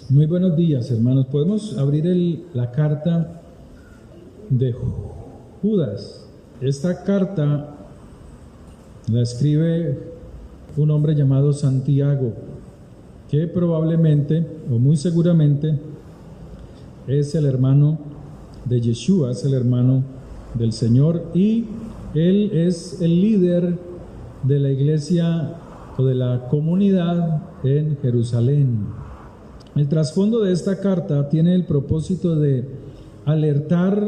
Muy buenos días, hermanos. Podemos abrir la carta de Judas. Esta carta la escribe un hombre llamado Santiago, que probablemente o muy seguramente es el hermano de Yeshua, es el hermano del Señor, y él es el líder de la iglesia o de la comunidad en Jerusalén. El trasfondo de esta carta tiene el propósito de alertar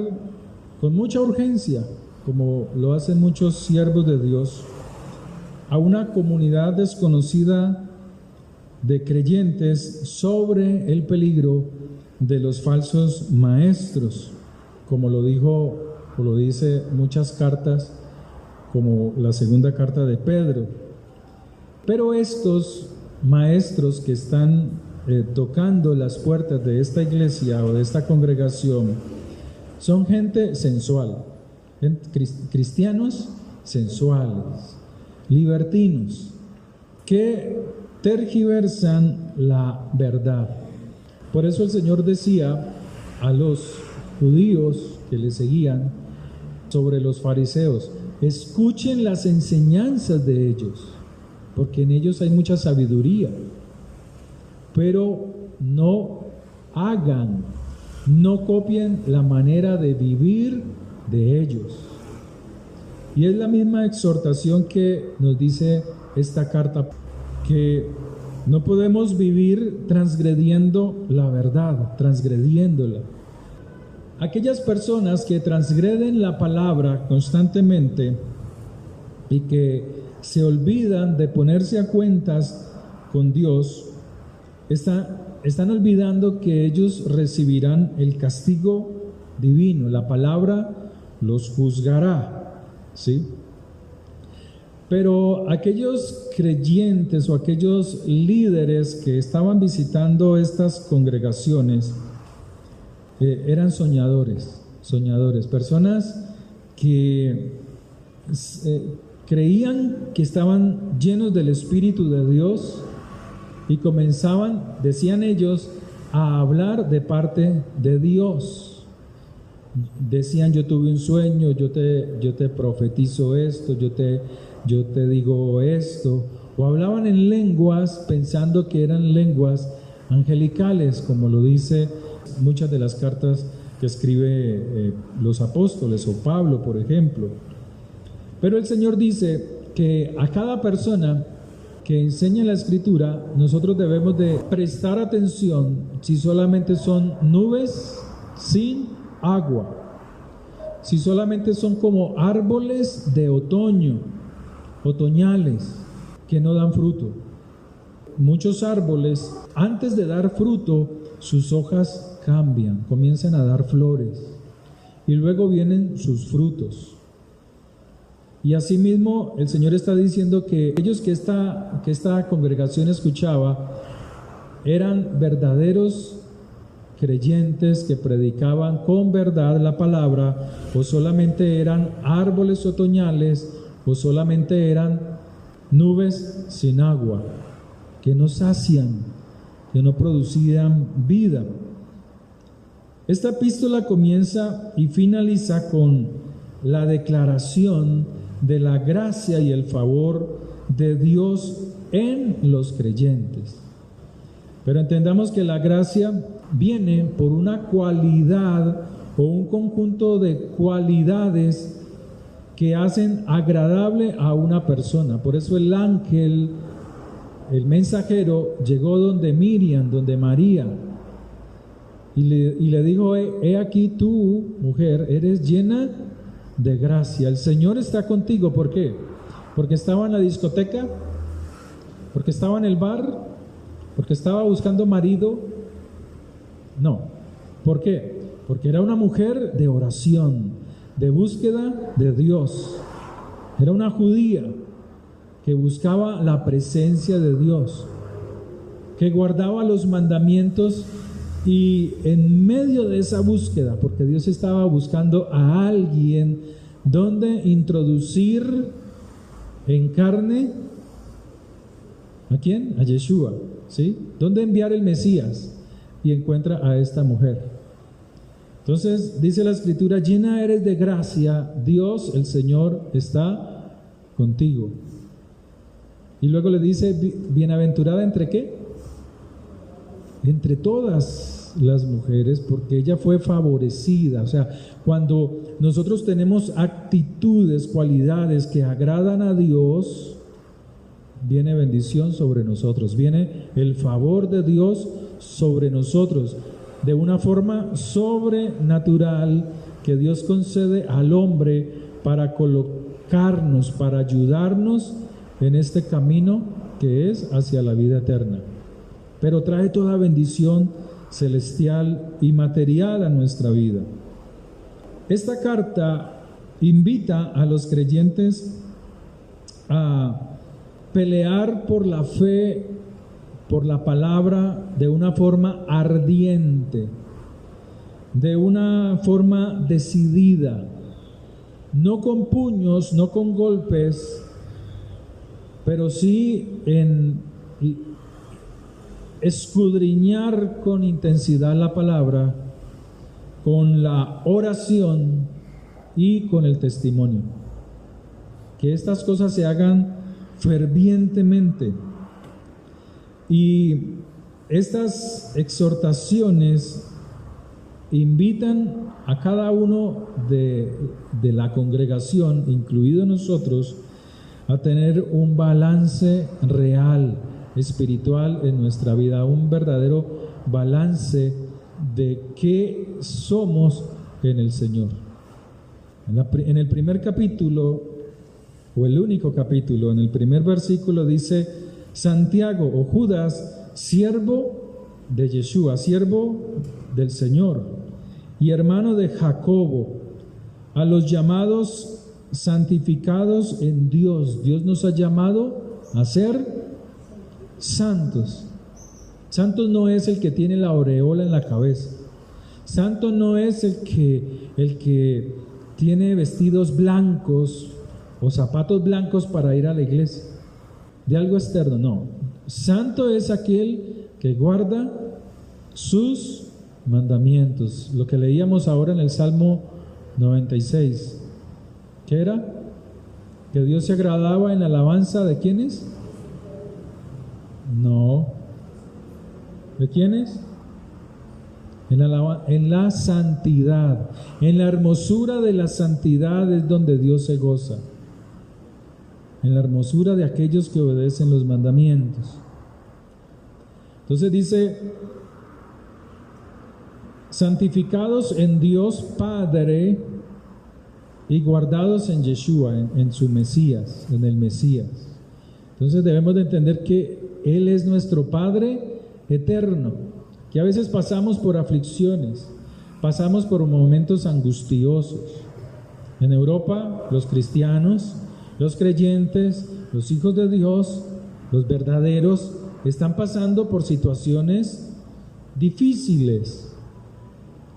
con mucha urgencia, como lo hacen muchos siervos de Dios, a una comunidad desconocida de creyentes sobre el peligro de los falsos maestros, como lo dice muchas cartas, como la segunda carta de Pedro. Pero estos maestros que están tocando las puertas de esta iglesia o de esta congregación son gente sensual, cristianos sensuales, libertinos, que tergiversan la verdad. Por eso el Señor decía a los judíos que le seguían sobre los fariseos: escuchen las enseñanzas de ellos, porque en ellos hay mucha sabiduría, pero no copien la manera de vivir de ellos. Y es la misma exhortación que nos dice esta carta, que no podemos vivir transgrediendo la verdad, transgrediéndola. Aquellas personas que transgreden la palabra constantemente y que se olvidan de ponerse a cuentas con Dios, están olvidando que ellos recibirán el castigo divino. La palabra los juzgará, ¿sí? Pero aquellos creyentes o aquellos líderes que estaban visitando estas congregaciones eran soñadores, personas que creían que estaban llenos del Espíritu de Dios y comenzaban, decían ellos, a hablar de parte de Dios. Decían: yo tuve un sueño, yo te profetizo esto, yo te digo esto. O hablaban en lenguas pensando que eran lenguas angelicales, como lo dice muchas de las cartas que escribe los apóstoles o Pablo, por ejemplo. Pero el Señor dice que a cada persona que enseña la Escritura, nosotros debemos de prestar atención si solamente son nubes sin agua, si solamente son como árboles de otoñales, que no dan fruto. Muchos árboles, antes de dar fruto, sus hojas cambian, comienzan a dar flores, y luego vienen sus frutos. Y asimismo el Señor está diciendo que ellos que esta congregación escuchaba eran verdaderos creyentes que predicaban con verdad la palabra, o solamente eran árboles otoñales, o solamente eran nubes sin agua, que no sacian, que no producían vida. Esta epístola comienza y finaliza con la declaración de la gracia y el favor de Dios en los creyentes. Pero entendamos que la gracia viene por una cualidad o un conjunto de cualidades que hacen agradable a una persona. Por eso el ángel, el mensajero, llegó donde Miriam, donde María, y le dijo: he aquí tú, mujer, eres llena de gracia, el Señor está contigo. ¿Por qué? ¿Porque estaba en la discoteca? ¿Porque estaba en el bar? ¿Porque estaba buscando marido? No. ¿Por qué? Porque era una mujer de oración, de búsqueda de Dios. Era una judía que buscaba la presencia de Dios, que guardaba los mandamientos. Y en medio de esa búsqueda, porque Dios estaba buscando a alguien donde introducir en carne, ¿a quién? A Yeshua, ¿sí? ¿Dónde enviar el Mesías? y encuentra a esta mujer. Entonces dice la Escritura: llena eres de gracia, Dios el Señor está contigo. Y luego le dice: bienaventurada ¿entre qué? Entre todas las mujeres, porque ella fue favorecida. O sea, cuando nosotros tenemos actitudes, cualidades que agradan a Dios, viene bendición sobre nosotros, viene el favor de Dios sobre nosotros, de una forma sobrenatural que Dios concede al hombre para colocarnos, para ayudarnos en este camino que es hacia la vida eterna. Pero trae toda bendición celestial y material a nuestra vida. Esta carta invita a los creyentes a pelear por la fe, por la palabra, de una forma ardiente, de una forma decidida, no con puños, no con golpes, pero sí en escudriñar con intensidad la palabra, con la oración y con el testimonio. Que estas cosas se hagan fervientemente. Y estas exhortaciones invitan a cada uno de la congregación, incluido nosotros, a tener un balance real, espiritual en nuestra vida, un verdadero balance de qué somos en el Señor. En el primer capítulo, o el único capítulo, en el primer versículo dice: Santiago o Judas, siervo de Yeshua, siervo del Señor y hermano de Jacobo, a los llamados santificados en Dios. Dios nos ha llamado a ser santos. Santos no es el que tiene la aureola en la cabeza. Santo no es el que tiene vestidos blancos o zapatos blancos para ir a la iglesia, de algo externo. No, santo es aquel que guarda sus mandamientos. Lo que leíamos ahora en el Salmo 96, ¿qué era? Que Dios se agradaba en la alabanza de ¿quiénes? No. ¿De quiénes? En la santidad. En la hermosura de la santidad es donde Dios se goza. En la hermosura de aquellos que obedecen los mandamientos. Entonces dice: santificados en Dios Padre y guardados en Yeshua, en su Mesías, en el Mesías. Entonces debemos de entender que Él es nuestro Padre eterno, que a veces pasamos por aflicciones, pasamos por momentos angustiosos. En Europa, los cristianos, los creyentes, los hijos de Dios, los verdaderos, están pasando por situaciones difíciles.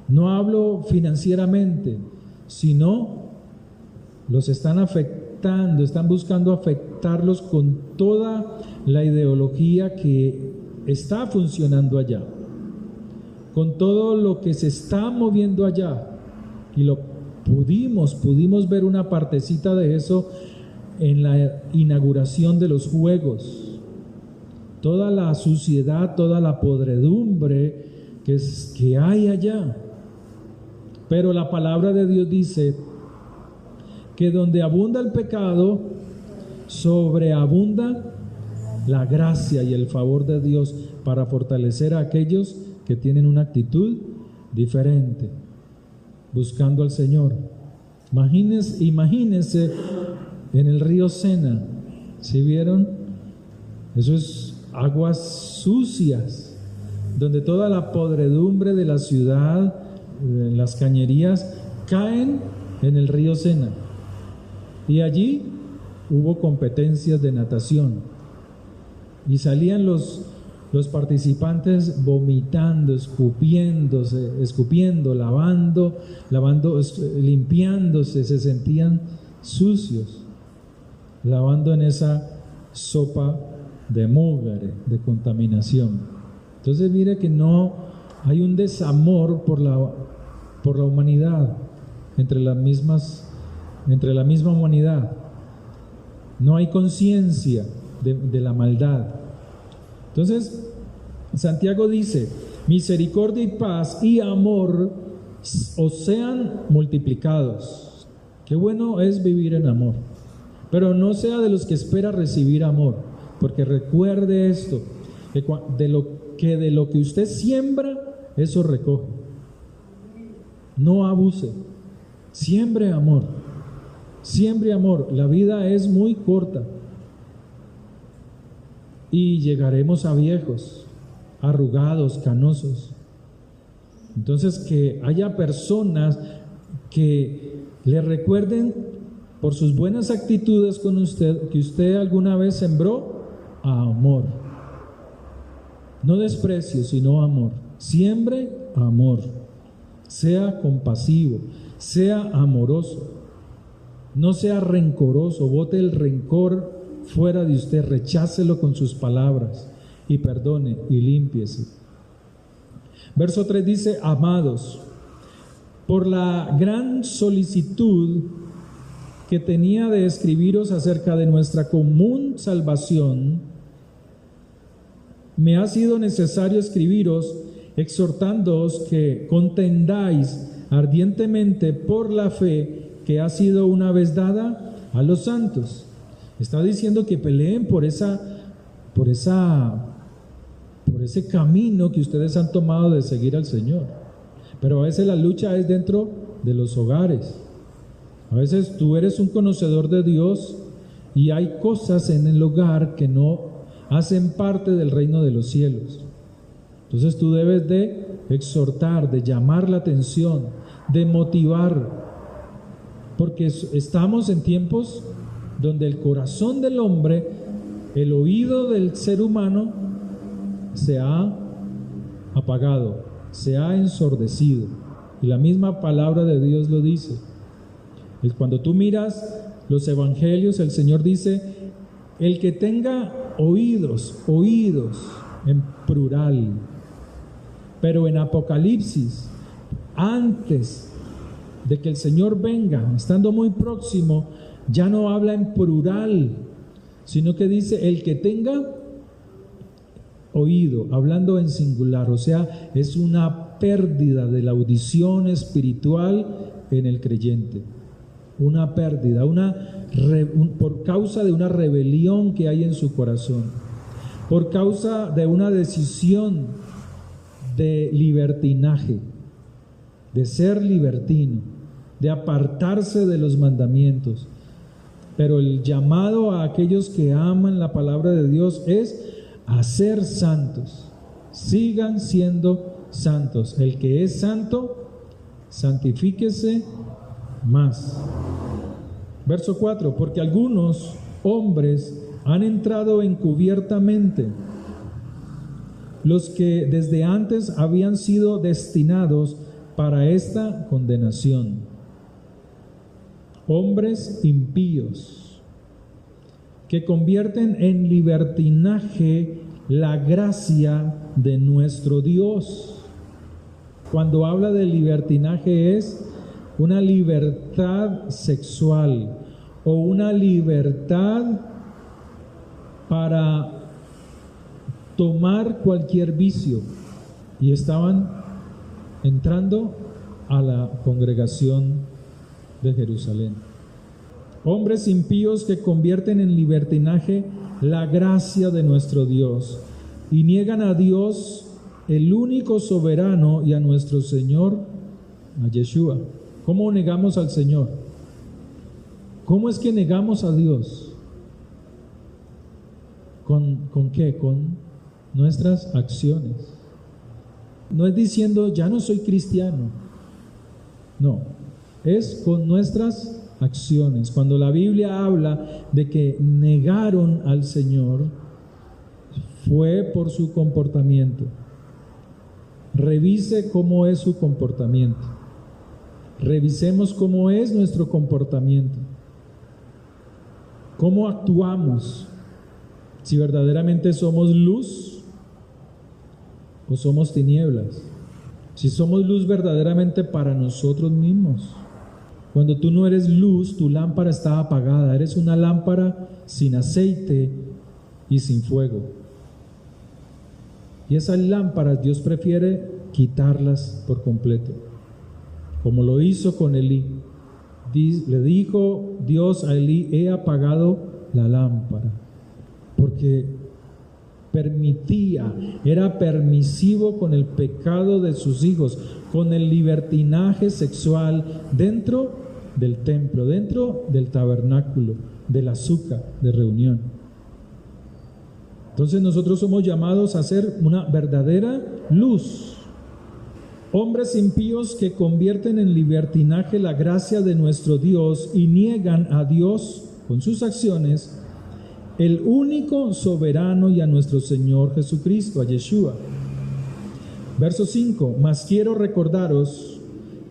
No hablo financieramente, sino los están afectando, están buscando afectarlos con toda la ideología que está funcionando allá, con todo lo que se está moviendo allá. Y lo pudimos ver una partecita de eso en la inauguración de los Juegos. Toda la suciedad, toda la podredumbre que hay allá. Pero la palabra de Dios dice que donde abunda el pecado, sobreabunda la gracia y el favor de Dios para fortalecer a aquellos que tienen una actitud diferente, buscando al Señor. Imagínense en el río Sena, ¿sí vieron? Eso es aguas sucias, donde toda la podredumbre de la ciudad, las cañerías, caen en el río Sena. Y allí hubo competencias de natación. Y salían los participantes vomitando, escupiendo, lavando, limpiándose, se sentían sucios, lavando en esa sopa de mugre, de contaminación. Entonces mire que no Hay un desamor por la humanidad, entre la misma humanidad. No hay conciencia de la maldad. Entonces, Santiago dice: misericordia y paz y amor os sean multiplicados. Qué bueno es vivir en amor, pero no sea de los que espera recibir amor, porque recuerde esto, que de lo que usted siembra, eso recoge. No abuse, siembre amor, siembre amor. La vida es muy corta y llegaremos a viejos, arrugados, canosos. Entonces, que haya personas que le recuerden por sus buenas actitudes con usted, que usted alguna vez sembró amor. No desprecio, sino amor. Siembre amor. Sea compasivo, sea amoroso. No sea rencoroso, bote el rencor fuera de usted, rechácelo con sus palabras y perdone y límpiese. Verso 3 dice: amados, por la gran solicitud que tenía de escribiros acerca de nuestra común salvación, me ha sido necesario escribiros, exhortándoos que contendáis ardientemente por la fe que ha sido una vez dada a los santos. Está diciendo que peleen por ese camino que ustedes han tomado de seguir al Señor. Pero a veces la lucha es dentro de los hogares. A veces tú eres un conocedor de Dios y hay cosas en el hogar que no hacen parte del reino de los cielos. Entonces tú debes de exhortar, de llamar la atención, de motivar, porque estamos en tiempos donde el corazón del hombre, el oído del ser humano se ha apagado, se ha ensordecido, y la misma palabra de Dios lo dice. Cuando tú miras los evangelios, el Señor dice: el que tenga oídos en plural. Pero en Apocalipsis, antes de que el Señor venga, estando muy próximo, ya no habla en plural, sino que dice: el que tenga oído, hablando en singular. O sea, es una pérdida de la audición espiritual en el creyente. Una pérdida, por causa de una rebelión que hay en su corazón, por causa de una decisión de libertinaje, de ser libertino, de apartarse de los mandamientos. Pero el llamado a aquellos que aman la palabra de Dios es a ser santos. Sigan siendo santos. El que es santo, santifíquese más. Verso 4: porque algunos hombres han entrado encubiertamente, los que desde antes habían sido destinados para esta condenación. Hombres impíos, que convierten en libertinaje la gracia de nuestro Dios. Cuando habla de libertinaje es una libertad sexual o una libertad para tomar cualquier vicio, y estaban entrando a la congregación de Jerusalén. Hombres impíos que convierten en libertinaje la gracia de nuestro Dios y niegan a Dios, el único soberano, y a nuestro Señor, a Yeshua. ¿Cómo negamos al Señor? ¿Cómo es que negamos a Dios? ¿Con qué? Con nuestras acciones. No es diciendo ya no soy cristiano. No, es con nuestras acciones. Cuando la Biblia habla de que negaron al Señor, fue por su comportamiento. Revise cómo es su comportamiento. Revisemos cómo es nuestro comportamiento. ¿Cómo actuamos? Si verdaderamente somos luz o somos tinieblas. Si somos luz verdaderamente para nosotros mismos. Cuando tú no eres luz, tu lámpara está apagada. Eres una lámpara sin aceite y sin fuego. Y esas lámparas Dios prefiere quitarlas por completo, como lo hizo con Elí. Le dijo Dios a Elí: he apagado la lámpara, porque era permisivo con el pecado de sus hijos, con el libertinaje sexual dentro del templo, dentro del tabernáculo, del azúcar de reunión. Entonces nosotros somos llamados a ser una verdadera luz. Hombres impíos que convierten en libertinaje la gracia de nuestro Dios y niegan a Dios con sus acciones, el único soberano, y a nuestro Señor Jesucristo, a Yeshua. Verso 5: mas quiero recordaros,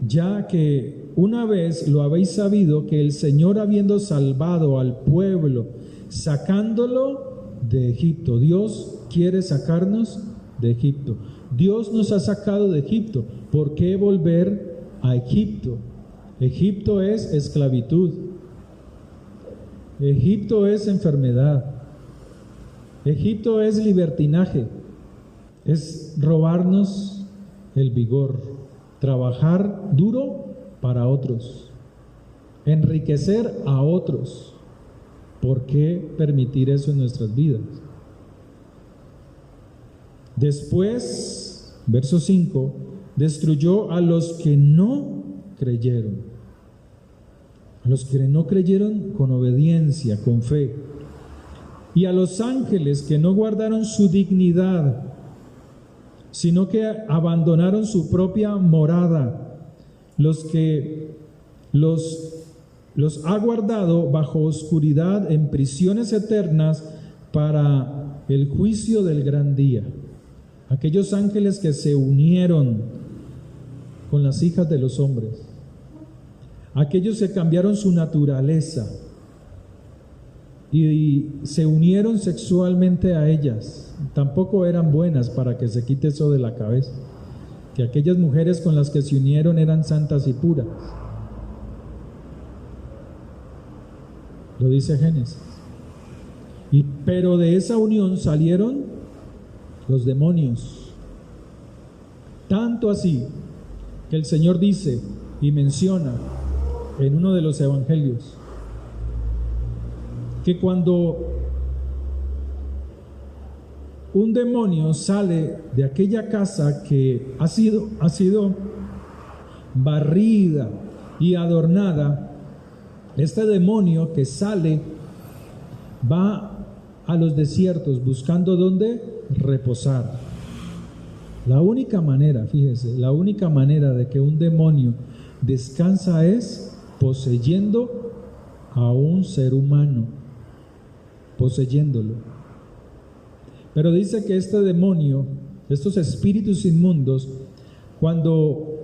ya que una vez lo habéis sabido, que el Señor, habiendo salvado al pueblo, sacándolo de Egipto. Dios quiere sacarnos de Egipto. Dios nos ha sacado de Egipto. ¿Por qué volver a Egipto? Egipto es esclavitud. Egipto es enfermedad. Egipto es libertinaje. Es robarnos el vigor. Trabajar duro para otros. Enriquecer a otros. ¿Por qué permitir eso en nuestras vidas? Después, verso 5, destruyó a los que no creyeron. A los que no creyeron con obediencia, con fe. Y a los ángeles que no guardaron su dignidad, sino que abandonaron su propia morada, los ha guardado bajo oscuridad en prisiones eternas para el juicio del gran día. Aquellos ángeles que se unieron con las hijas de los hombres, aquellos que cambiaron su naturaleza y se unieron sexualmente a ellas, tampoco eran buenas, para que se quite eso de la cabeza, que aquellas mujeres con las que se unieron eran santas y puras. Lo dice Génesis. Pero de esa unión salieron los demonios. Tanto así que el Señor dice y menciona en uno de los evangelios que cuando un demonio sale de aquella casa que ha sido barrida y adornada, este demonio que sale va a los desiertos buscando dónde reposar. La única manera, fíjese, la única manera de que un demonio descansa es poseyendo a un ser humano, poseyéndolo. Pero dice que este demonio, estos espíritus inmundos, cuando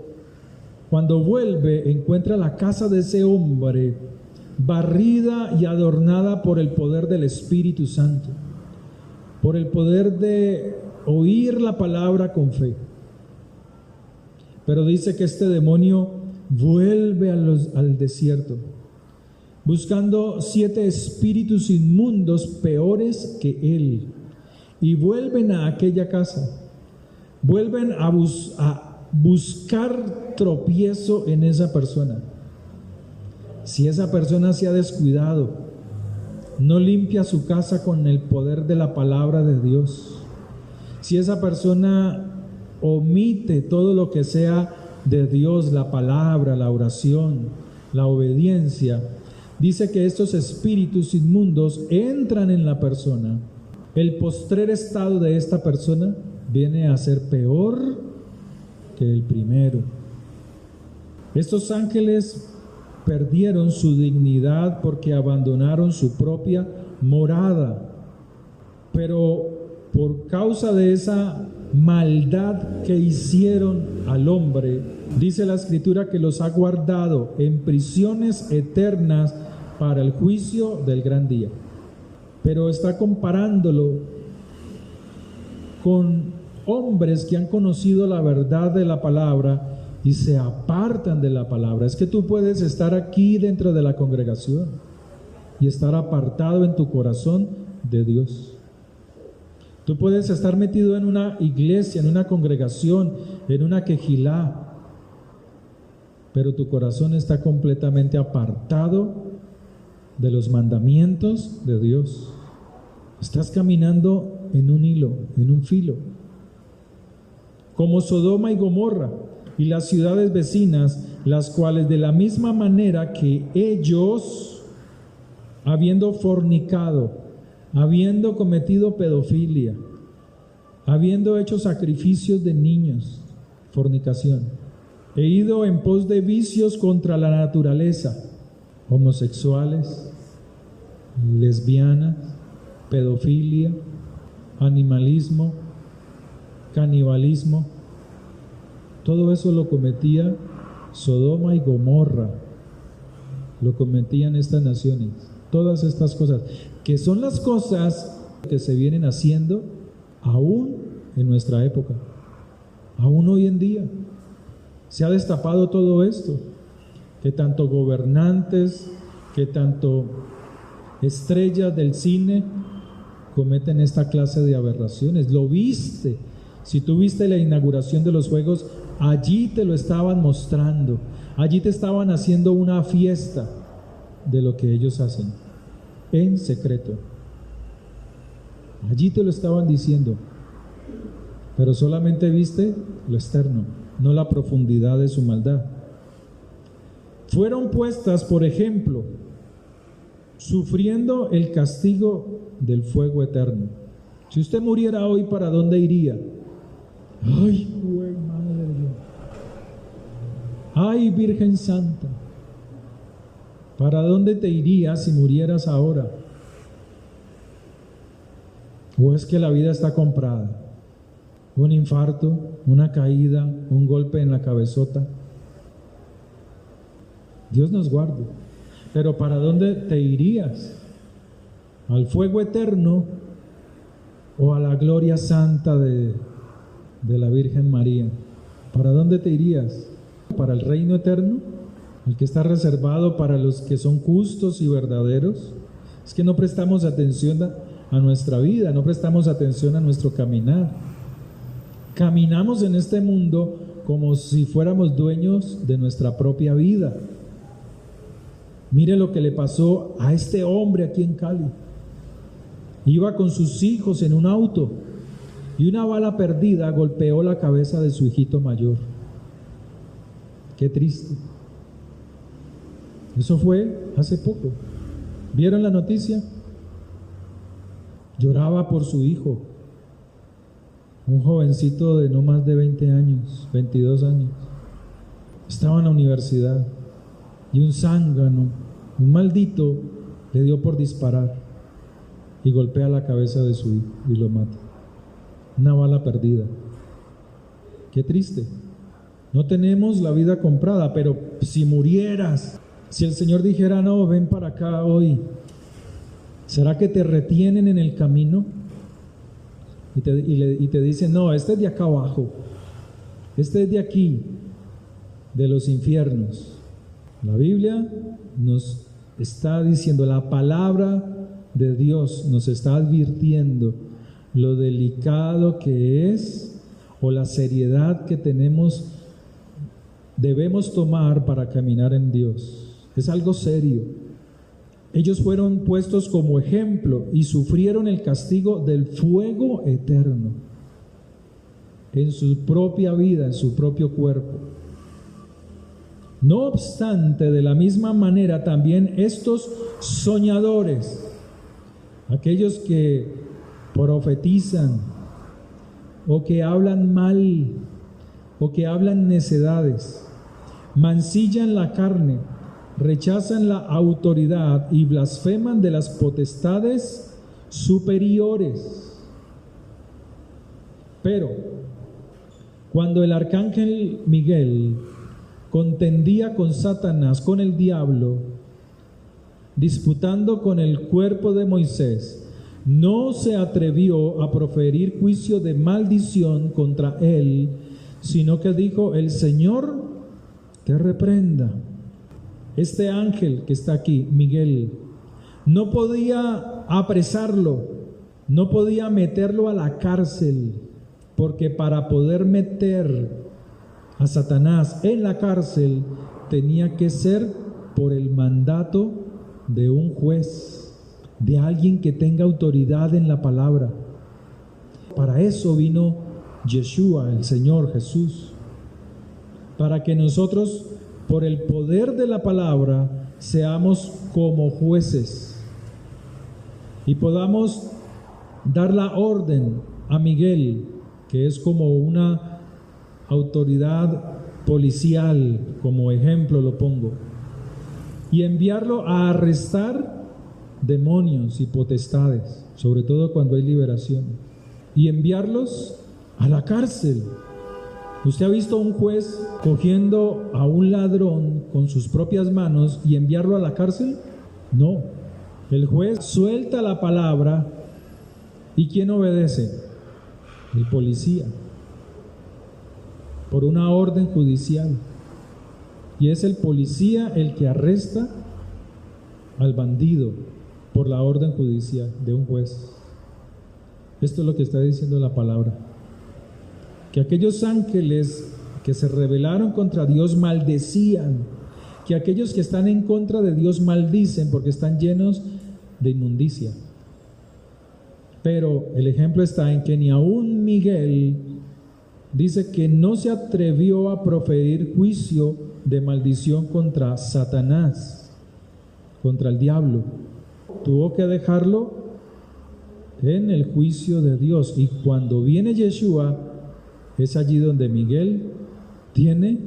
vuelve, encuentra la casa de ese hombre barrida y adornada por el poder del Espíritu Santo, por el poder de oír la palabra con fe. Pero dice que este demonio vuelve al desierto, buscando 7 espíritus inmundos peores que él, y vuelven a aquella casa, vuelven a buscar tropiezo en esa persona. Si esa persona se ha descuidado, no limpia su casa con el poder de la palabra de Dios, si esa persona omite todo lo que sea de Dios, la palabra, la oración, la obediencia, dice que estos espíritus inmundos entran en la persona. El postrer estado de esta persona viene a ser peor que el primero. Estos ángeles perdieron su dignidad porque abandonaron su propia morada, pero por causa de esa maldad que hicieron al hombre, dice la Escritura que los ha guardado en prisiones eternas para el juicio del gran día. Pero está comparándolo con hombres que han conocido la verdad de la palabra y se apartan de la palabra. Es que tú puedes estar aquí dentro de la congregación y estar apartado en tu corazón de Dios. Tú puedes estar metido en una iglesia, en una congregación, en una quejilá, pero tu corazón está completamente apartado de los mandamientos de Dios. Estás caminando en un hilo, en un filo. Como Sodoma y Gomorra y las ciudades vecinas, las cuales de la misma manera que ellos, habiendo fornicado, habiendo cometido pedofilia, habiendo hecho sacrificios de niños, fornicación, he ido en pos de vicios contra la naturaleza, homosexuales, lesbianas, pedofilia, animalismo, canibalismo. Todo eso lo cometía Sodoma y Gomorra, lo cometían estas naciones. Todas estas cosas, que son las cosas que se vienen haciendo aún en nuestra época, aún hoy en día. Se ha destapado todo esto, que tanto gobernantes, que tanto estrellas del cine cometen esta clase de aberraciones. Lo viste, si tú viste la inauguración de los Juegos, allí te lo estaban mostrando, allí te estaban haciendo una fiesta de lo que ellos hacen en secreto. Allí te lo estaban diciendo, pero solamente viste lo externo, no la profundidad de su maldad. Fueron puestas, por ejemplo, sufriendo el castigo del fuego eterno. Si usted muriera hoy, ¿para dónde iría? Ay, güey, madre de Dios. Ay, Virgen Santa, ¿para dónde te irías si murieras ahora? ¿O es que la vida está comprada? Un infarto, una caída, un golpe en la cabezota. Dios nos guarde. Pero ¿para dónde te irías? ¿Al fuego eterno o a la gloria santa de la Virgen María? ¿Para dónde te irías? ¿Para el reino eterno? ¿El que está reservado para los que son justos y verdaderos? Es que no prestamos atención a nuestra vida, no prestamos atención a nuestro caminar. Caminamos en este mundo como si fuéramos dueños de nuestra propia vida. Mire lo que le pasó a este hombre aquí en Cali. Iba con sus hijos en un auto y una bala perdida golpeó la cabeza de su hijito mayor. Qué triste. Eso fue hace poco. ¿Vieron la noticia? Lloraba por su hijo, un jovencito de no más de 20 años, 22 años. Estaba en la universidad y un zángano, un maldito, le dio por disparar y golpea la cabeza de su hijo y lo mata. Una bala perdida. Qué triste. No tenemos la vida comprada, pero si murieras, si el Señor dijera, no, ven para acá hoy, ¿será que te retienen en el camino? Y te dicen, no, este es de acá abajo, este es de aquí, de los infiernos. La Biblia nos está diciendo, la palabra de Dios nos está advirtiendo lo delicado que es, o la seriedad que debemos tomar para caminar en Dios. Es algo serio. Ellos fueron puestos como ejemplo y sufrieron el castigo del fuego eterno en su propia vida, en su propio cuerpo. No obstante, de la misma manera también estos soñadores, aquellos que profetizan o que hablan mal o que hablan necedades, mancillan la carne, rechazan la autoridad y blasfeman de las potestades superiores. Pero cuando el arcángel Miguel contendía con Satanás, con el diablo, disputando con el cuerpo de Moisés, no se atrevió a proferir juicio de maldición contra él, sino que dijo: el Señor te reprenda. Este ángel que está aquí, Miguel, no podía apresarlo, no podía meterlo a la cárcel, porque para poder meter a Satanás en la cárcel tenía que ser por el mandato de un juez, de alguien que tenga autoridad en la palabra. Para eso vino Yeshua, el Señor Jesús, para que nosotros, por el poder de la palabra, seamos como jueces y podamos dar la orden a Miguel, que es como una autoridad policial, como ejemplo lo pongo, y enviarlo a arrestar demonios y potestades, sobre todo cuando hay liberación, y enviarlos a la cárcel. ¿Usted ha visto a un juez cogiendo a un ladrón con sus propias manos y enviarlo a la cárcel? No. El juez suelta la palabra, ¿y quién obedece? El policía, por una orden judicial. Y es el policía el que arresta al bandido por la orden judicial de un juez. Esto es lo que está diciendo la palabra. Que aquellos ángeles que se rebelaron contra Dios maldecían, que aquellos que están en contra de Dios maldicen porque están llenos de inmundicia. Pero el ejemplo está en que ni aún Miguel dice que no se atrevió a proferir juicio de maldición contra Satanás, contra el diablo. Tuvo que dejarlo en el juicio de Dios. Y cuando viene Yeshua, es allí donde Miguel tiene,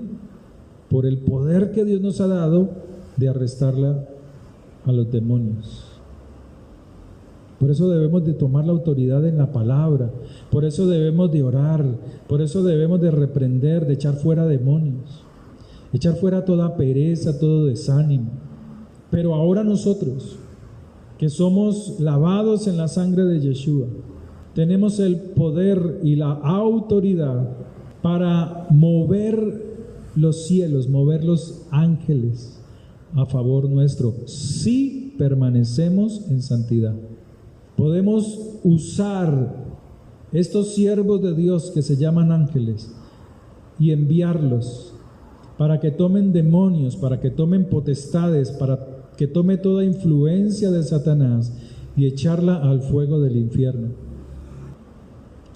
por el poder que Dios nos ha dado, de arrestarla a los demonios. Por eso debemos de tomar la autoridad en la palabra, por eso debemos de orar, por eso debemos de reprender, de echar fuera demonios, echar fuera toda pereza, todo desánimo. Pero ahora nosotros, que somos lavados en la sangre de Yeshua, tenemos el poder y la autoridad para mover los cielos, mover los ángeles a favor nuestro, si permanecemos en santidad. Podemos usar estos siervos de Dios que se llaman ángeles y enviarlos para que tomen demonios, para que tomen potestades, para que tome toda influencia de Satanás y echarla al fuego del infierno.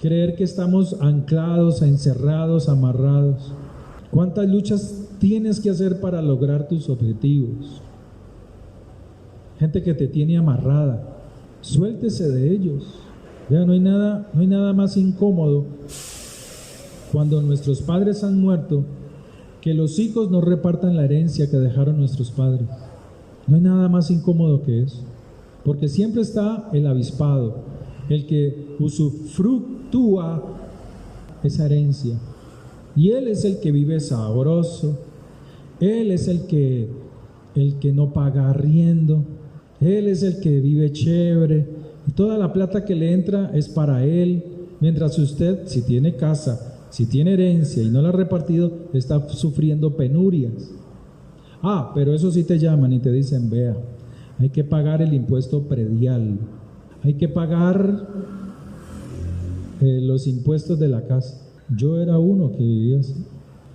Creer que estamos anclados, encerrados, amarrados. ¿Cuántas luchas tienes que hacer para lograr tus objetivos? Gente que te tiene amarrada. Suéltese de ellos. Ya no hay nada más incómodo cuando nuestros padres han muerto que los hijos no repartan la herencia que dejaron nuestros padres. No hay nada más incómodo que eso, porque siempre está el avispado, el que usufructúa esa herencia, y él es el que vive sabroso, él es el que no paga arriendo, él es el que vive chévere, y toda la plata que le entra es para él, mientras usted, si tiene casa, si tiene herencia y no la ha repartido, está sufriendo penurias. Pero eso sí te llaman y te dicen: vea, hay que pagar el impuesto predial, hay que pagar los impuestos de la casa. Yo era uno que vivía así.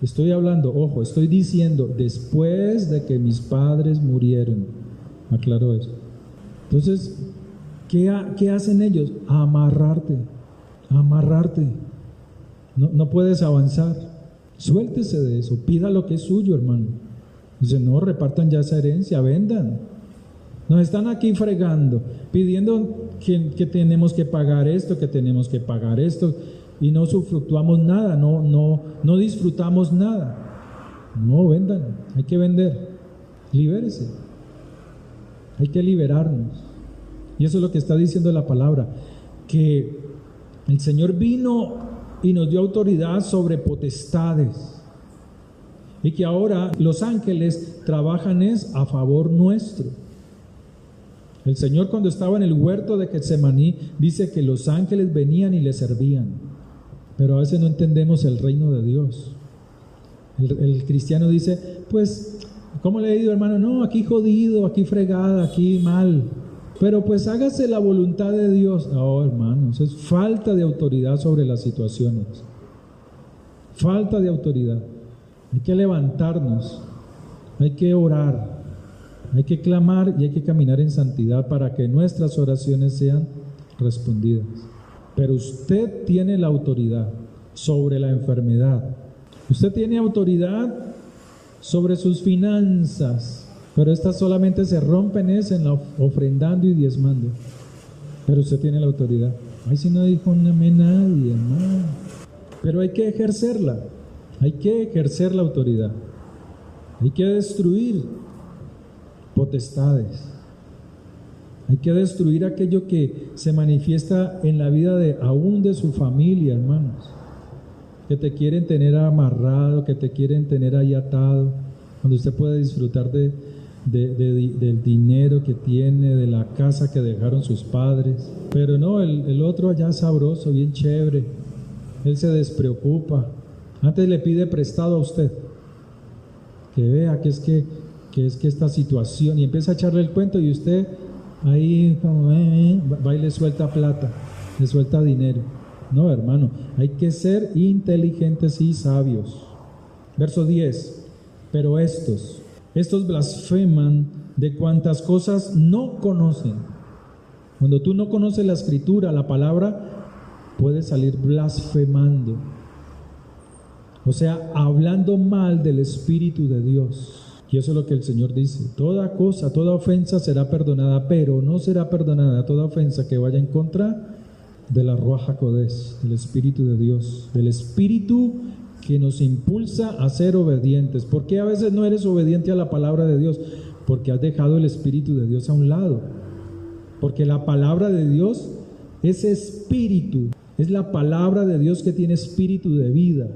Estoy hablando, ojo, estoy diciendo después de que mis padres murieron. Aclaro eso. Entonces, ¿qué hacen ellos? Amarrarte. No puedes avanzar. Suéltese de eso, pida lo que es suyo, hermano. Dice: no, repartan ya esa herencia, vendan. Nos están aquí fregando, pidiendo que tenemos que pagar esto, y no usufructuamos nada, no disfrutamos nada. No, vendan, hay que vender, libérese, hay que liberarnos. Y eso es lo que está diciendo la palabra, que el Señor vino y nos dio autoridad sobre potestades, y que ahora los ángeles trabajan a favor nuestro. El Señor, cuando estaba en el huerto de Getsemaní, dice que los ángeles venían y le servían. Pero a veces no entendemos el reino de Dios. El cristiano dice, pues, ¿cómo le he ido, hermano? No, aquí jodido, aquí fregada, aquí mal. Pero pues hágase la voluntad de Dios. No, hermano, eso es falta de autoridad sobre las situaciones. Falta de autoridad. Hay que levantarnos, hay que orar, hay que clamar y hay que caminar en santidad para que nuestras oraciones sean respondidas. Pero usted tiene la autoridad sobre la enfermedad. Usted tiene autoridad sobre sus finanzas, pero estas solamente se rompen en la ofrendando y diezmando. Pero usted tiene la autoridad. Ay, si no dijo un amén nadie, no. Pero hay que ejercerla. Hay que ejercer la autoridad. Hay que destruir potestades. Hay que destruir aquello que se manifiesta en la vida aún de su familia, hermanos. Que te quieren tener amarrado, que te quieren tener ahí atado. Cuando usted puede disfrutar del dinero que tiene, de la casa que dejaron sus padres. Pero no, el otro allá sabroso, bien chévere. Él se despreocupa. Antes le pide prestado a usted. Que vea que es que esta situación, y empieza a echarle el cuento y usted ahí como, va y le suelta plata, le suelta dinero. No, hermano, hay que ser inteligentes y sabios. Verso 10. Pero estos blasfeman de cuantas cosas no conocen. Cuando tú no conoces la escritura, la palabra, puedes salir blasfemando. O sea, hablando mal del Espíritu de Dios. Y eso es lo que el Señor dice. Toda cosa, toda ofensa será perdonada, pero no será perdonada toda ofensa que vaya en contra de la Ruach HaKodesh, del Espíritu de Dios, del Espíritu que nos impulsa a ser obedientes. ¿Por qué a veces no eres obediente a la palabra de Dios? Porque has dejado el Espíritu de Dios a un lado. Porque la palabra de Dios es espíritu, es la palabra de Dios que tiene espíritu de vida.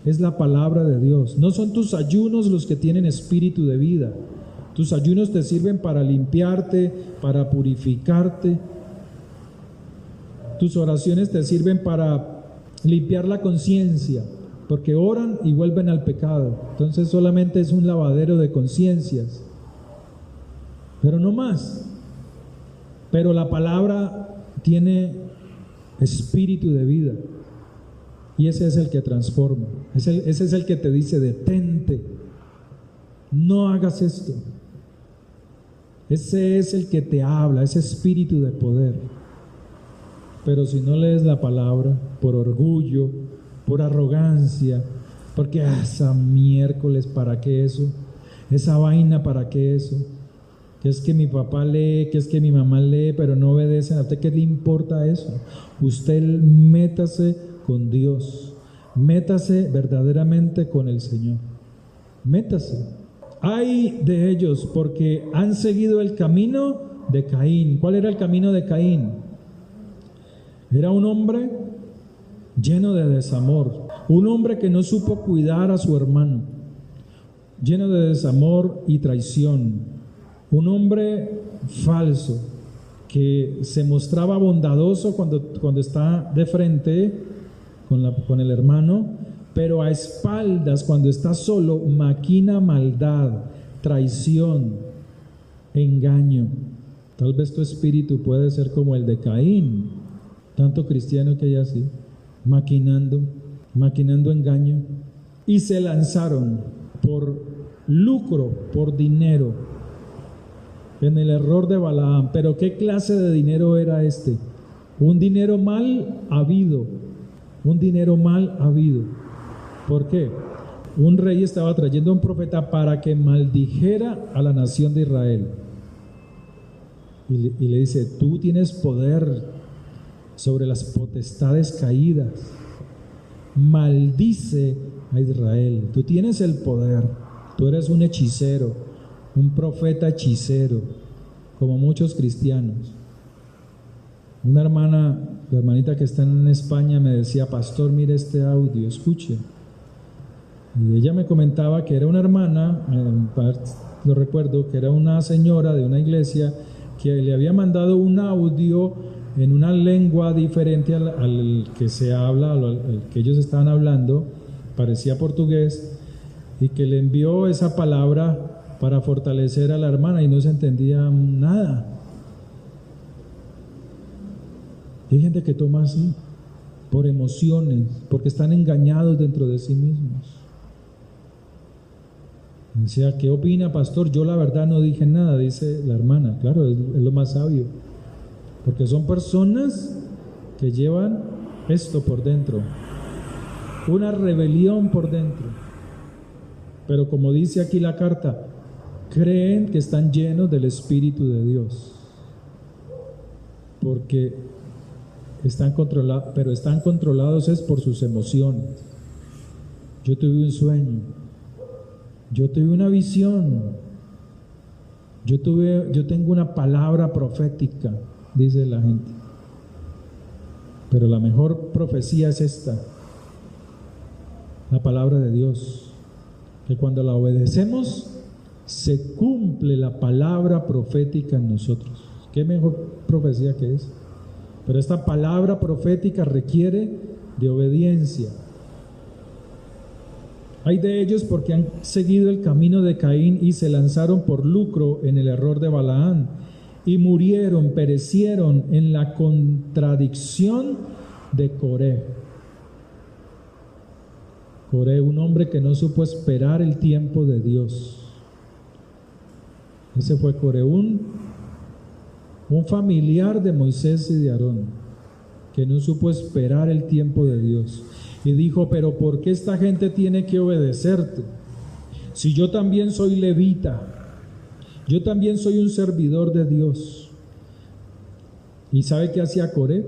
Es la palabra de Dios. No son tus ayunos los que tienen espíritu de vida. Tus ayunos te sirven para limpiarte, para purificarte. Tus oraciones te sirven para limpiar la conciencia, porque oran y vuelven al pecado. Entonces solamente es un lavadero de conciencias. Pero no más. Pero la palabra tiene espíritu de vida. Y ese es el que transforma. Ese es el que te dice, detente, no hagas esto. Ese es el que te habla, ese espíritu de poder. Pero si no lees la palabra, por orgullo, por arrogancia, porque esa miércoles, ¿para qué eso? Esa vaina, ¿para qué eso? Que es que mi papá lee, que es que mi mamá lee, pero no obedecen. ¿A usted qué le importa eso? Usted métase con Dios, métase verdaderamente con el Señor, métase. Ay de ellos, porque han seguido el camino de Caín. ¿Cuál era el camino de Caín? Era un hombre lleno de desamor, un hombre que no supo cuidar a su hermano, lleno de desamor y traición, un hombre falso que se mostraba bondadoso cuando está de frente con el hermano, pero a espaldas, cuando está solo, maquina maldad, traición, engaño. Tal vez tu espíritu puede ser como el de Caín, tanto cristiano que hay así, maquinando engaño. Y se lanzaron por lucro, por dinero, en el error de Balaam. Pero ¿qué clase de dinero era este? Un dinero mal habido. Un dinero mal habido. ¿Por qué? Un rey estaba trayendo a un profeta para que maldijera a la nación de Israel. Y le dice, tú tienes poder sobre las potestades caídas. Maldice a Israel. Tú tienes el poder. Tú eres un hechicero, un profeta hechicero, como muchos cristianos. Una hermanita que está en España me decía, pastor, mire este audio, escuche. Y ella me comentaba que era una hermana, lo recuerdo, que era una señora de una iglesia que le había mandado un audio en una lengua diferente al que se habla, al que ellos estaban hablando, parecía portugués, y que le envió esa palabra para fortalecer a la hermana y no se entendía nada. Hay gente que toma así, por emociones, porque están engañados dentro de sí mismos. Decía, ¿qué opina, pastor? Yo la verdad no dije nada, dice la hermana. Claro, es lo más sabio, porque son personas que llevan esto por dentro, una rebelión por dentro. Pero como dice aquí la carta, creen que están llenos del Espíritu de Dios, porque están controlados, pero están controlados es por sus emociones. Yo tuve un sueño, yo tuve una visión, yo tengo una palabra profética, dice la gente. Pero la mejor profecía es esta, la palabra de Dios, que cuando la obedecemos se cumple la palabra profética en nosotros. ¿Qué mejor profecía que es? Pero esta palabra profética requiere de obediencia. Hay de ellos porque han seguido el camino de Caín y se lanzaron por lucro en el error de Balaam y murieron, perecieron en la contradicción de Coré. Coré, un hombre que no supo esperar el tiempo de Dios. Ese fue Coré, un familiar de Moisés y de Aarón, que no supo esperar el tiempo de Dios. Y dijo, pero ¿por qué esta gente tiene que obedecerte? Si yo también soy levita, yo también soy un servidor de Dios. ¿Y sabe qué hacía Coré?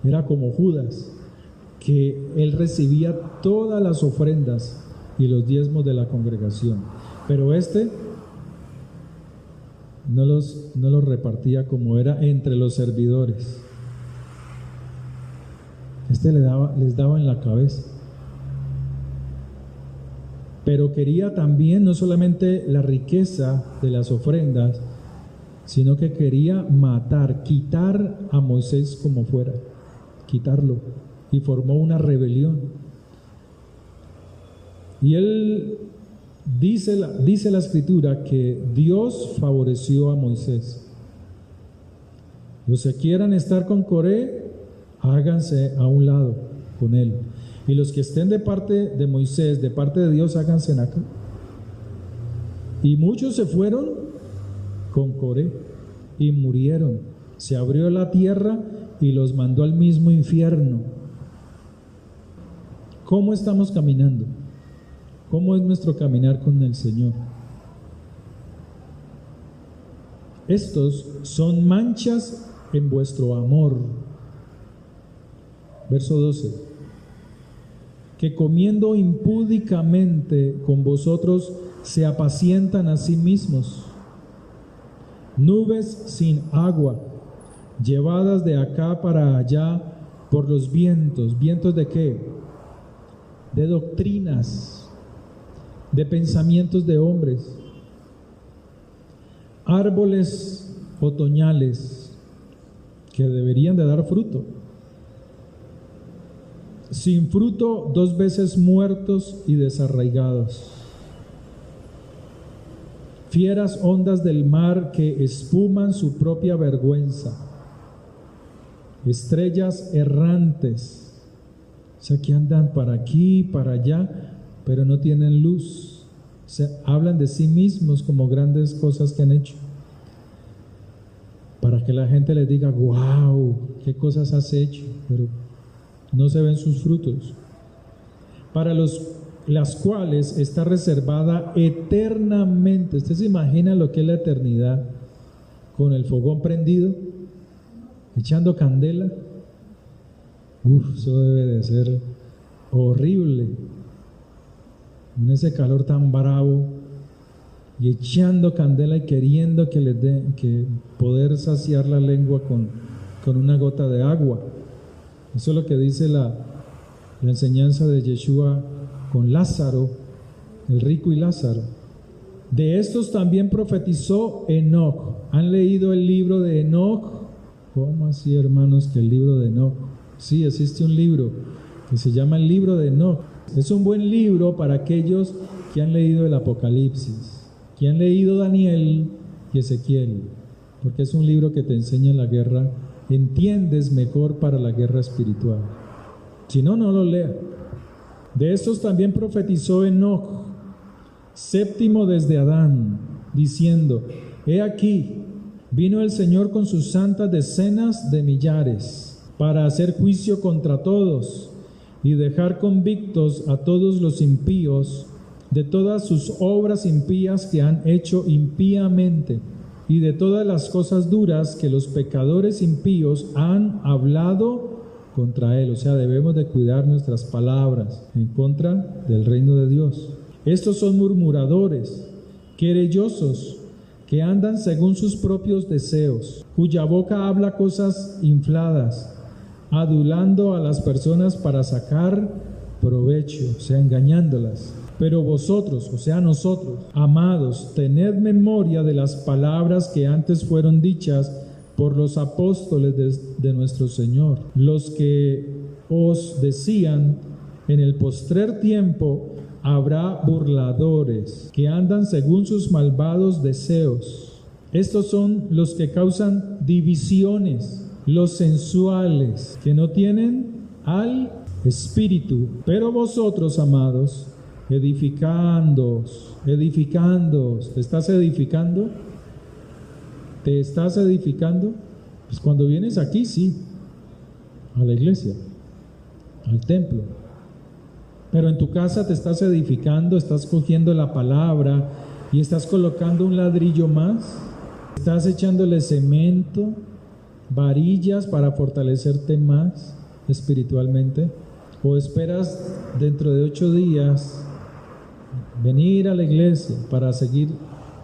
Era como Judas, que él recibía todas las ofrendas y los diezmos de la congregación, pero este no los repartía como era entre los servidores. Les daba en la cabeza. Pero quería también no solamente la riqueza de las ofrendas, sino que quería matar, quitar a Moisés como fuera, quitarlo, y formó una rebelión. Y él dice la escritura que Dios favoreció a Moisés. Los que quieran estar con Coré, háganse a un lado con él, y los que estén de parte de Moisés, de parte de Dios, háganse acá. Y muchos se fueron con Coré y murieron. Se abrió la tierra y los mandó al mismo infierno. ¿Cómo estamos caminando? ¿Cómo es nuestro caminar con el Señor? Estos son manchas en vuestro amor. Verso 12. Que comiendo impúdicamente con vosotros se apacientan a sí mismos. Nubes sin agua, llevadas de acá para allá por los vientos. ¿Vientos de qué? De doctrinas, de pensamientos de hombres. Árboles otoñales que deberían de dar fruto, sin fruto, 2 veces muertos y desarraigados. Fieras ondas del mar que espuman su propia vergüenza. Estrellas errantes, o sea, que andan para aquí, para allá, pero no tienen luz. O sea, hablan de sí mismos como grandes cosas que han hecho, para que la gente les diga, wow, qué cosas has hecho, pero no se ven sus frutos. Para las cuales está reservada eternamente. ¿Usted se imagina lo que es la eternidad? Con el fogón prendido, echando candela. Eso debe de ser horrible. En ese calor tan bravo, y echando candela y queriendo que les den, que poder saciar la lengua con una gota de agua. Eso es lo que dice la enseñanza de Yeshua con Lázaro, el rico y Lázaro. De estos también profetizó Enoc. ¿Han leído el libro de Enoc? ¿Cómo así, hermanos, que el libro de Enoc? Sí, existe un libro que se llama el libro de Enoc. Es un buen libro para aquellos que han leído el Apocalipsis, que han leído Daniel y Ezequiel, porque es un libro que te enseña la guerra, entiendes mejor para la guerra espiritual. Si no, no lo lea. De estos también profetizó Enoc, séptimo desde Adán, diciendo: He aquí, vino el Señor con sus santas decenas de millares, para hacer juicio contra todos, y dejar convictos a todos los impíos, de todas sus obras impías que han hecho impíamente, y de todas las cosas duras que los pecadores impíos han hablado contra él. O sea, debemos de cuidar nuestras palabras en contra del reino de Dios. Estos son murmuradores, querellosos, que andan según sus propios deseos, cuya boca habla cosas infladas, adulando a las personas para sacar provecho, o sea, engañándolas. Pero vosotros, o sea, nosotros, amados, tened memoria de las palabras que antes fueron dichas por los apóstoles de nuestro Señor, los que os decían: en el postrer tiempo habrá burladores que andan según sus malvados deseos. Estos son los que causan divisiones, los sensuales, que no tienen al Espíritu. Pero vosotros, amados, edificándoos. ¿Te estás edificando? ¿Te estás edificando? Pues cuando vienes aquí, sí, a la iglesia, al templo. Pero en tu casa te estás edificando, estás cogiendo la palabra y estás colocando un ladrillo más, estás echándole cemento, varillas para fortalecerte más espiritualmente, o esperas dentro de 8 días venir a la iglesia para seguir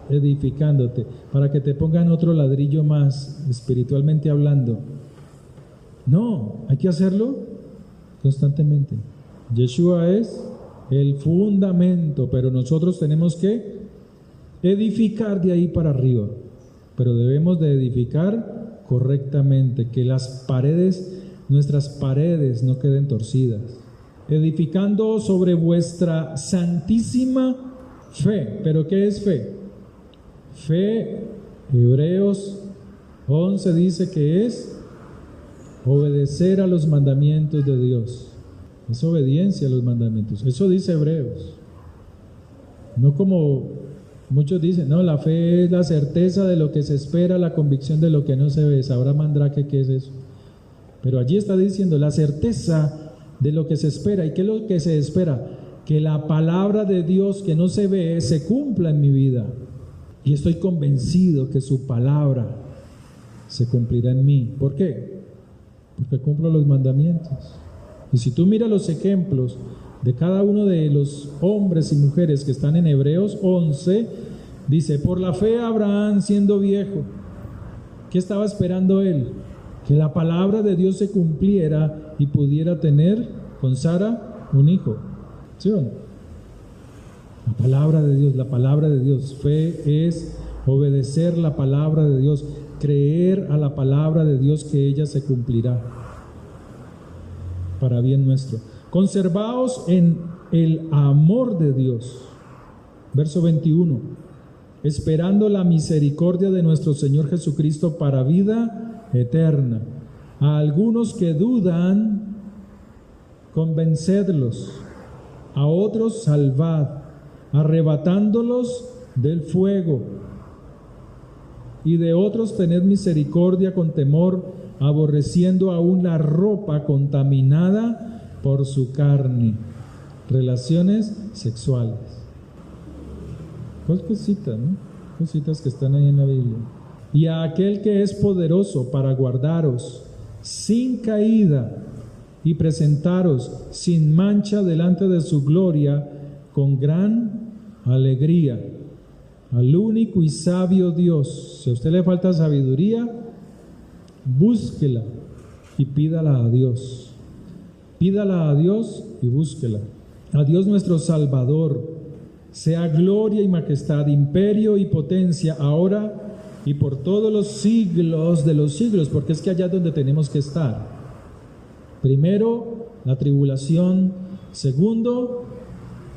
edificándote, para que te pongan otro ladrillo más espiritualmente hablando. No, hay que hacerlo constantemente. Yeshua es el fundamento, pero nosotros tenemos que edificar de ahí para arriba, pero debemos de edificar correctamente, que las paredes, nuestras paredes no queden torcidas, edificando sobre vuestra santísima fe. ¿Pero qué es fe? Fe, Hebreos 11 dice que es obedecer a los mandamientos de Dios. Es obediencia a los mandamientos. Eso dice Hebreos. No como muchos dicen, no, la fe es la certeza de lo que se espera, la convicción de lo que no se ve. Sabrá Mandrake qué es eso. Pero allí está diciendo la certeza de lo que se espera. ¿Y qué es lo que se espera? Que la palabra de Dios que no se ve se cumpla en mi vida. Y estoy convencido que su palabra se cumplirá en mí. ¿Por qué? Porque cumplo los mandamientos. Y si tú miras los ejemplos de cada uno de los hombres y mujeres que están en Hebreos 11, dice: por la fe Abraham, siendo viejo, ¿qué estaba esperando él? Que la palabra de Dios se cumpliera y pudiera tener con Sara un hijo. ¿Sí o no? La palabra de Dios. Fe es obedecer la palabra de Dios, creer a la palabra de Dios que ella se cumplirá para bien nuestro. Conservaos en el amor de Dios. Verso 21. Esperando la misericordia de nuestro Señor Jesucristo para vida eterna. A algunos que dudan, convencedlos. A otros salvad, arrebatándolos del fuego. Y de otros tened misericordia con temor, aborreciendo aún la ropa contaminada por su carne. Relaciones sexuales. Cositas, ¿no? Cositas que están ahí en la Biblia. Y a aquel que es poderoso para guardaros sin caída y presentaros sin mancha delante de su gloria con gran alegría. Al único y sabio Dios. Si a usted le falta sabiduría, búsquela y pídala a Dios. Pídala a Dios y búsquela. A Dios nuestro Salvador, sea gloria y majestad, imperio y potencia, ahora y por todos los siglos de los siglos, porque es que allá es donde tenemos que estar. Primero, la tribulación. Segundo,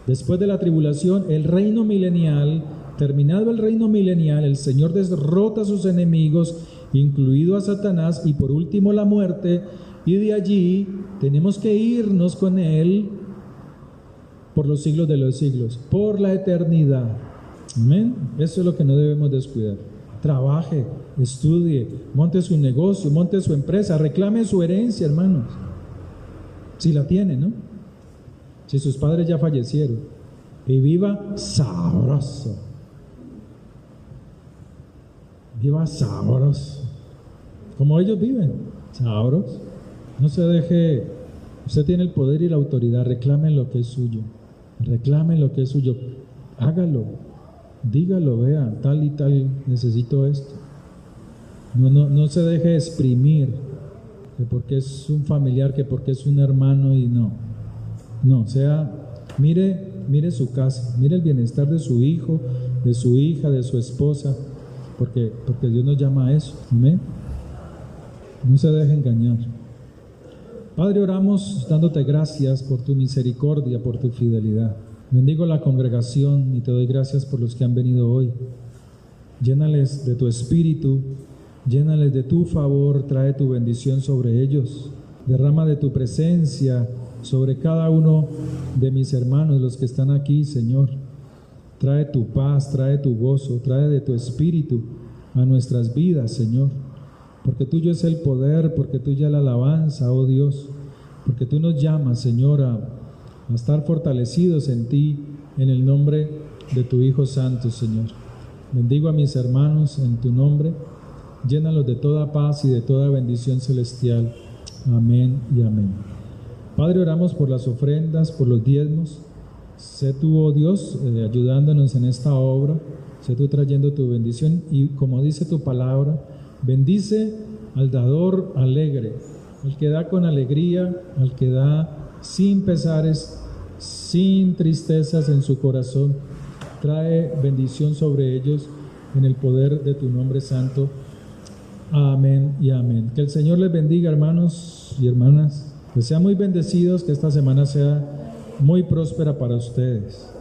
después de la tribulación, el reino milenial. Terminado el reino milenial, el Señor derrota a sus enemigos, incluido a Satanás, y por último la muerte, y de allí tenemos que irnos con Él por los siglos de los siglos, por la eternidad. Amén. Eso es lo que no debemos descuidar. Trabaje, estudie, monte su negocio, monte su empresa, reclame su herencia, hermanos. Si la tiene, ¿no? Si sus padres ya fallecieron. Y viva sabroso. Viva sabroso. Como ellos viven, sabroso. No se deje. Usted tiene el poder y la autoridad. Reclamen lo que es suyo. Reclamen lo que es suyo. Hágalo. Dígalo, vea, tal y tal, necesito esto. No se deje exprimir, que porque es un familiar, que porque es un hermano, y no, mire su casa, mire el bienestar de su hijo, de su hija, de su esposa, porque Dios nos llama a eso. Amén. No se deje engañar. Padre, oramos dándote gracias por tu misericordia, por tu fidelidad. Bendigo la congregación y te doy gracias por los que han venido hoy. Llénales de tu espíritu, llénales de tu favor, trae tu bendición sobre ellos. Derrama de tu presencia sobre cada uno de mis hermanos, los que están aquí, Señor. Trae tu paz, trae tu gozo, trae de tu espíritu a nuestras vidas, Señor. Porque tuyo es el poder, porque tuya es la alabanza, oh Dios. Porque tú nos llamas, Señor, a estar fortalecidos en ti, en el nombre de tu Hijo Santo, Señor. Bendigo a mis hermanos en tu nombre, llénalos de toda paz y de toda bendición celestial. Amén y amén. Padre, oramos por las ofrendas, por los diezmos. Sé tú, oh Dios, ayudándonos en esta obra, sé tú trayendo tu bendición, y como dice tu palabra, bendice al dador alegre, al que da con alegría, al que da sin pesares, sin tristezas en su corazón. Trae bendición sobre ellos en el poder de tu nombre santo. Amén y amén. Que el Señor les bendiga, hermanos y hermanas. Que sean muy bendecidos, que esta semana sea muy próspera para ustedes.